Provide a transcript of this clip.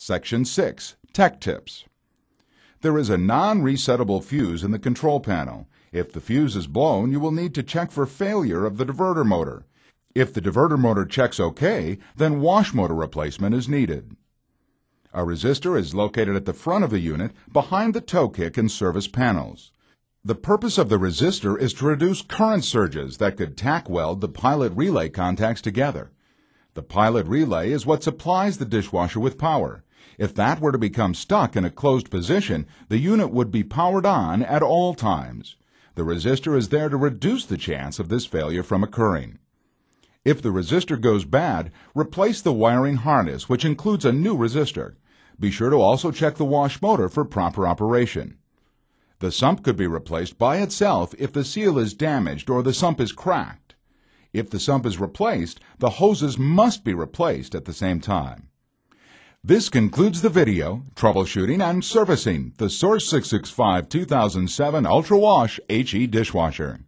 Section 6. Tech Tips. There is a non-resettable fuse in the control panel. If the fuse is blown, you will need to check for failure of the diverter motor. If the diverter motor checks OK, then wash motor replacement is needed. A resistor is located at the front of the unit, behind the toe kick and service panels. The purpose of the resistor is to reduce current surges that could tack weld the pilot relay contacts together. The pilot relay is what supplies the dishwasher with power. If that were to become stuck in a closed position, the unit would be powered on at all times. The resistor is there to reduce the chance of this failure from occurring. If the resistor goes bad, replace the wiring harness, which includes a new resistor. Be sure to also check the wash motor for proper operation. The sump could be replaced by itself if the seal is damaged or the sump is cracked. If the sump is replaced, the hoses must be replaced at the same time. This concludes the video, troubleshooting and servicing the Source 665 2007 Ultra Wash HE Dishwasher.